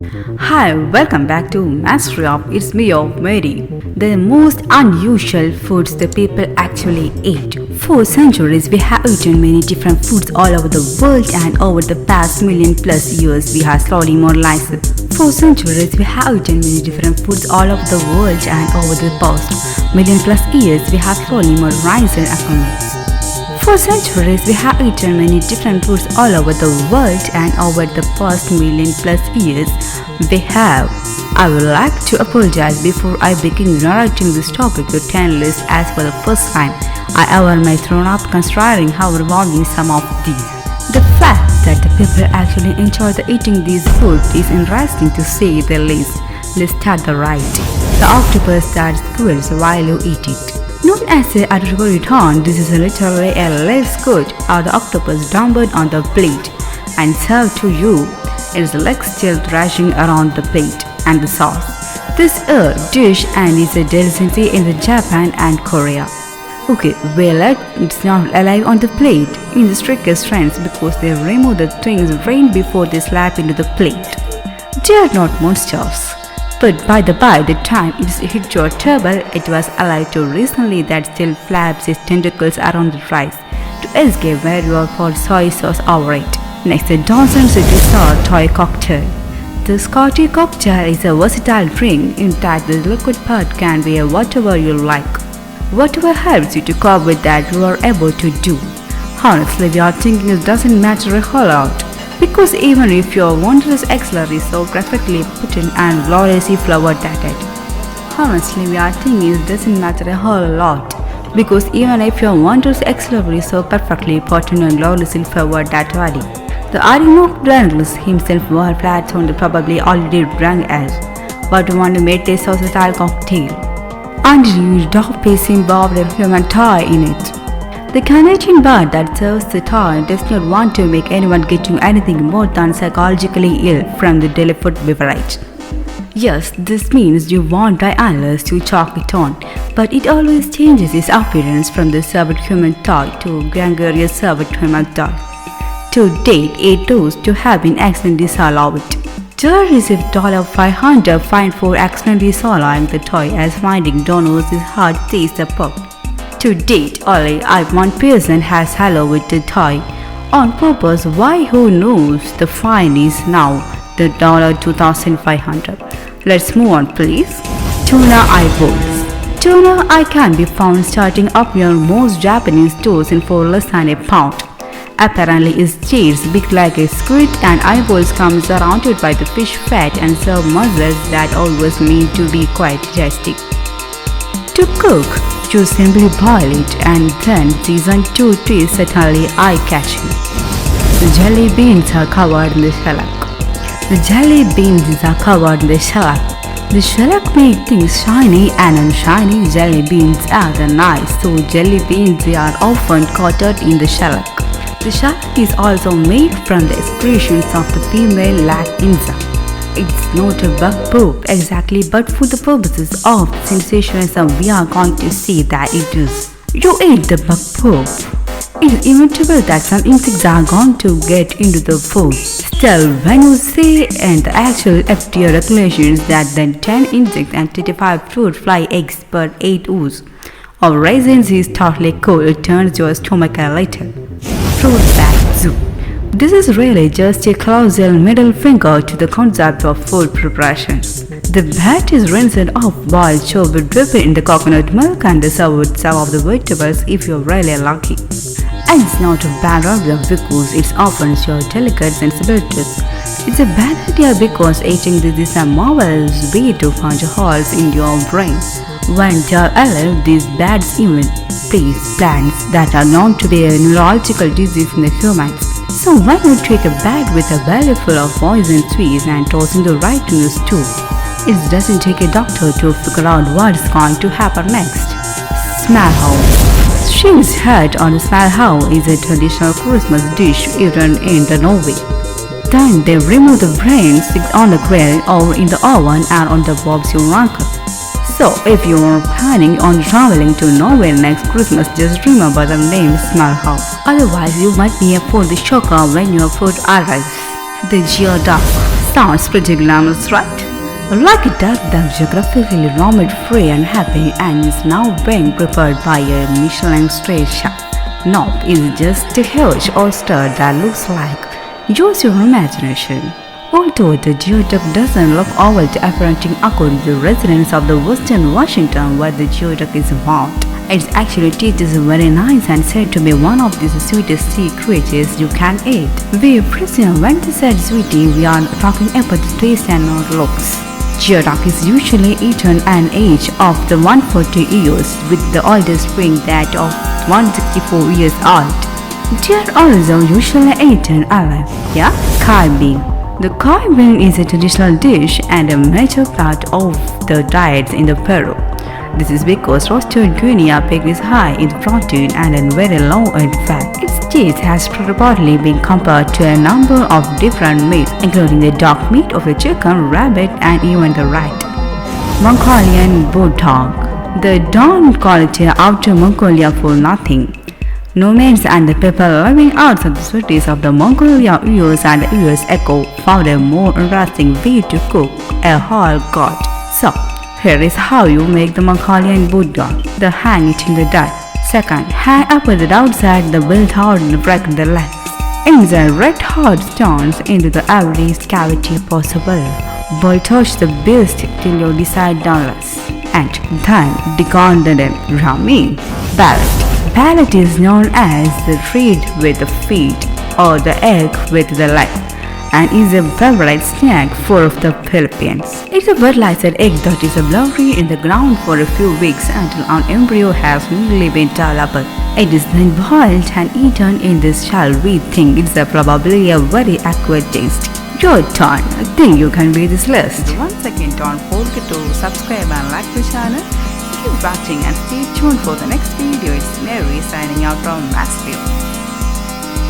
Hi, welcome back to Masteryof. It's me, of Mary. The most unusual foods the people actually ate. For centuries, we have eaten many different foods all over the world, and over the past million plus years, we have slowly modernized them. For centuries, we have eaten many different foods all over the world, and over the past million plus years, we have slowly modernized our economy. For centuries, we have eaten many different foods all over the world, and over the past million plus years, we have. I would like to apologize before I begin narrating this topic to 10 lists as for the first time I ever made thrown up considering how rewarding some of these. The fact that the people actually enjoy eating these foods is interesting to say the least. Let's start the right. The octopus that squirts while you eat it. Known as a adrogoridon, this is literally a leg squid or the octopus dumped on the plate and served to you. Its legs still thrashing around the plate and the sauce. This is a dish and is a delicacy in the Japan and Korea. Okay, well, it's not alive on the plate in the strictest sense because they remove the things right before they slap into the plate. They are not monsters. But by the time it hit your table, it was alive too recently that still flaps its tentacles around the rice to escape where you are for soy sauce over it. Next, the Johnson City Sour Toy Cocktail. The Scotty cocktail is a versatile drink in that the liquid part can be whatever you like. Whatever helps you to cope with that you are able to do. Honestly, we are thinking it doesn't matter a whole lot. Because even if your wondrous axillary is so graphically put in and gloriously flavored that it. Honestly, we are thinking it doesn't matter a whole lot. Because even if your wondrous axillary is so perfectly put in and gloriously flavored that body. The Arinox himself were flat on the probably already drunk as but one made a versatile cocktail. And used dog piece involved a human toy in it. The Canadian bar that serves the toy does not want to make anyone getting anything more than psychologically ill from the delivered beverage. Yes, this means you want dry eyelets to chalk it on, but it always changes its appearance from the served human toy to gregarious served human toy. To date, 8 those to have been accidentally swallowed. There is a $500 fine for accidentally swallowing the toy as finding donors is hard taste the pup. To date, only one person has swallowed the toy on purpose. Why? Who knows? The fine is now the $2,500. Let's move on, please. Tuna eyeballs. Tuna eye can be found starting up near most Japanese stores for less than a pound. Apparently, its shades big like a squid and eyeballs come surrounded by the fish fat and serve muscles that always mean to be quite tasty. To cook, you simply boil it and then season to taste certainly eye-catching. The jelly beans are covered in the shellac. The jelly beans are covered in the shellac. The shellac makes things shiny and unshiny. Jelly beans are nice, so jelly beans are often coated in the shellac. The shellac is also made from the excretions of the female lag insect. It's not a bug poop exactly, but for the purposes of sensationalism, we are going to see that it is. You eat the bug poop. It's inevitable that some insects are going to get into the food. Still, when you say and the actual FDA regulations that then 10 insects and 35 fruit fly eggs per 8 ounces of raisins is totally cool, it turns your stomach a little. Fruit bat zoo. This is really just a casual middle finger to the concept of food preparation. The bat is rinsed off, boiled, chopped, dipped in the coconut milk and served with some of the vegetables if you're really lucky. And it's not a bad idea because it offends your delicate sensibilities. It's a bad idea because eating this is a marvelous way to punch holes in your brain. When they're alive, these bats even place plants that are known to be a neurological disease in the humans. So when you take a bat with a belly full of poison sweets and tossing the right in the stew, it doesn't take a doctor to figure out what's going to happen next. Smallhow. Sheep's head on a smallhow is a traditional Christmas dish eaten in Norway. Then they remove the brains on the grill or in the oven and on the box your uncle. So if you are planning on traveling to Norway next Christmas, just remember the name Smallhow. Otherwise, you might be a for the shocker when your food arrives. The geoduck. Sounds pretty glamorous, right? Like a duck that's geographically vomit-free and happy and is now being prepared by a Michelin-star chef. Nope, it's just a huge oyster that looks like. Use your imagination. Although the geoduck doesn't look oval to appearanting according to the residents of the Western Washington where the geoduck is found, its actually teeth is very nice and said to be one of the sweetest sea creatures you can eat. We presume when we said sweetie, we are talking about the taste and not looks. Geoduck is usually eaten at an age of the 140 years, with the oldest being that of 164 years old. They are also usually eaten alive. Yeah, kai bean. The kai bean is a traditional dish and a major part of the diets in the Peru. This is because roasted guinea pig is high in protein and very low in fat. Its taste has reportedly been compared to a number of different meats, including the dog meat of the chicken, rabbit, and even the rat. Mongolian bulldog. They don't call it Outer Mongolia for nothing. Nomads and the people living outside the cities of the Mongolia years and years ago found a more interesting way to cook a whole goat. So, here is how you make the Mongolian bulldog. The hang it in the dirt. Second, hang up the outside the built out and break the legs. Insert red hot stones into the every cavity possible. Boil touch the beast till you decide downless. And then decon the ramen. Palate. Palate is known as the treat with the feet or the egg with the leg and is a favorite snack for the Philippines. It's a fertilized egg that is buried in the ground for a few weeks until an embryo has really been developed. It is then boiled and eaten in this style. We think it's probably a very accurate taste. Your turn. I think you can beat this list. Once again, don't forget to subscribe and like the channel. Keep watching and stay tuned for the next video. It's Mary signing out from Masteryof.